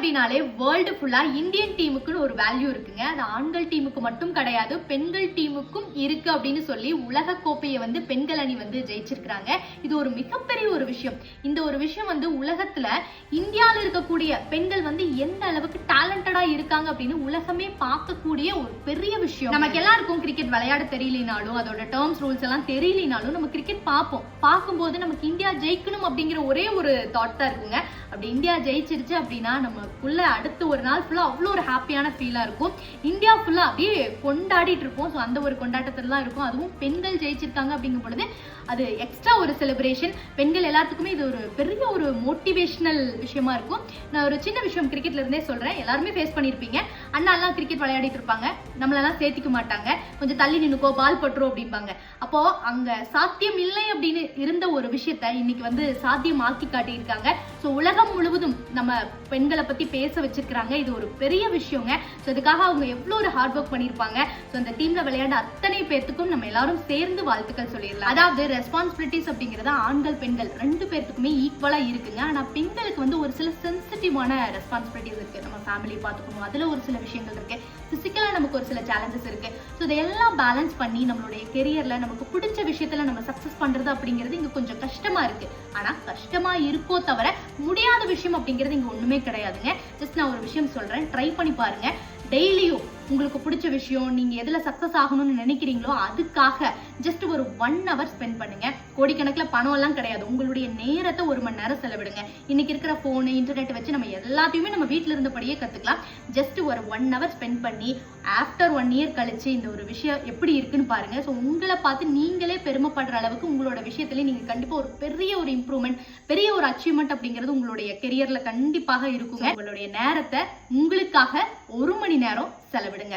அப்படினாலே வேர்ல்டு ஃபுல்லா இந்தியன் டீமுக்குன்னு ஒரு வேல்யூ இருக்குங்க. அது ஆண்கள் டீமுக்கு மட்டும் கிடையாது, பெண்கள் டீமுக்கும் இருக்கு அப்படின்னு சொல்லி உலக கோப்பையை பெண்கள் அணி ஜெயிச்சிருக்காங்க. இது ஒரு மிகப்பெரிய ஒரு விஷயம். இந்த ஒரு விஷயம் உலகத்துல இந்தியாவில் இருக்கக்கூடிய பெண்கள் எந்த அளவுக்கு டேலண்டடா இருக்காங்க அப்படின்னு உலகமே பார்க்கக்கூடிய ஒரு பெரிய விஷயம். நமக்கு எல்லாருக்கும் கிரிக்கெட் விளையாட தெரியலனாலும், அதோட டேர்ம்ஸ் ரூல்ஸ் எல்லாம் தெரியலனாலும் நம்ம கிரிக்கெட் பார்ப்போம். பார்க்கும்போது நமக்கு இந்தியா ஜெயிக்கணும் அப்படிங்கிற ஒரே ஒரு தாட் தான் இருக்குங்க. அப்படி இந்தியா ஜெயிச்சிருச்சு அப்படின்னா நமக்குள்ள அடுத்த ஒரு நாள் ஃபுல்லா அவ்வளோ ஒரு ஹாப்பியான ஃபீலா இருக்கும். இந்தியா ஃபுல்லா அப்படியே கொண்டாடிட்டு இருப்போம். ஸோ அந்த ஒரு கொண்டாட்டத்துல தான் இருக்கும். அதுவும் பெண்கள் ஜெயிச்சிருக்காங்க அப்படிங்கும் பொழுது அது எக்ஸ்ட்ரா ஒரு செலிப்ரேஷன். பெண்கள் எல்லாத்துக்குமே இது ஒரு பெரிய ஒரு மோட்டிவேஷனல் விஷயமா இருக்கும். நான் ஒரு சின்ன விஷயம் கிரிக்கெட்ல இருந்தே சொல்றேன். எல்லாருமே ஃபேஸ் பண்ணிருப்பீங்க. அண்ணா எல்லாம் கிரிக்கெட் விளையாடிட்டு இருப்பாங்க, நம்மளெல்லாம் சேர்த்திக்க மாட்டாங்க, கொஞ்சம் தள்ளி நின்னுக்கோ, பால் பட்டுரும் அப்படிம்பாங்க. அப்போ அங்க சாத்தியம் இல்லை அப்படின்னு இருந்த ஒரு விஷயத்த இன்னைக்கு சாத்தியமாக்கி காட்டியிருக்காங்க. ஸோ உலகம் முழுவதும் நம்ம பெண்களை பத்தி பேச வச்சிருக்காங்க. இது ஒரு பெரிய விஷயங்க. ஸோ இதுக்காக அவங்க எவ்வளோ ஒரு ஹார்ட் ஒர்க் பண்ணியிருப்பாங்க. ஸோ அந்த டீம்ல விளையாட அத்தனை பேர்த்துக்கும் நம்ம எல்லாரும் சேர்ந்து வாழ்த்துக்கள் சொல்லிடலாம். அதாவது ரெஸ்பான்சிபிலிட்டிஸ் அப்படிங்கறது ஆண்கள் பெண்கள் ரெண்டு பேர்த்துக்குமே ஈக்குவலா இருக்குங்க. ஆனா பெண்களுக்கு ஒரு சில சென்சிட்டிவான ரெஸ்பான்சிபிலிட்டிஸ் இருக்கு. நம்ம ஃபேமிலி பார்த்துக்கணும், அதுல ஒரு சில விஷயங்கள் இருக்கு. பிசிக்கலா நமக்கு ஒரு சில சேலஞ்சஸ் இருக்கு. ஸோ இதெல்லாம் பேலன்ஸ் பண்ணி நம்மளுடைய கெரியர்ல நமக்கு பிடிச்ச விஷயத்துல நம்ம சக்சஸ் பண்றது அப்படிங்கிறது இங்க கொஞ்சம் கஷ்டமா இருக்கு. ஆனா கஷ்டமா இருக்கோ தவிர முடியாத விஷயம் அப்படிங்கிறது இங்க ஒண்ணுமே கிடையாதுங்க. ஜஸ்ட் நான் ஒரு விஷயம் சொல்றேன், ட்ரை பண்ணி பாருங்க. டெய்லியும் உங்களுக்கு பிடிச்ச விஷயம், நீங்க எதுல சக்சஸ் ஆகணும்னு நினைக்கிறீங்களோ அதுக்காக ஜஸ்ட் ஒரு 1 hour ஸ்பெண்ட் பண்ணுங்க. கோடிக்கணக்கில் பணம் எல்லாம் கிடையாது, உங்களுடைய நேரத்தை 1 மணி நேரம் செலவிடுங்க. இன்னைக்கு இருக்கிற போனு இன்டர்நெட் வச்சு நம்ம எல்லாத்தையுமே நம்ம வீட்டுல இருந்தபடியே கத்துக்கலாம். ஜஸ்ட் ஒரு 1 hour ஸ்பெண்ட் பண்ணி ஆஃப்டர் 1 year கழிச்சு இந்த ஒரு விஷயம் எப்படி இருக்குன்னு பாருங்க. ஸோ உங்களை பார்த்து நீங்களே பெருமைப்படுற அளவுக்கு உங்களோட விஷயத்துல நீங்க கண்டிப்பா ஒரு பெரிய ஒரு இம்ப்ரூவ்மெண்ட், பெரிய ஒரு அச்சீவ்மெண்ட் அப்படிங்கிறது உங்களுடைய கெரியர்ல கண்டிப்பாக இருக்குங்க. உங்களுடைய நேரத்தை உங்களுக்காக 1 மணி நேரம் செலவிடுங்க.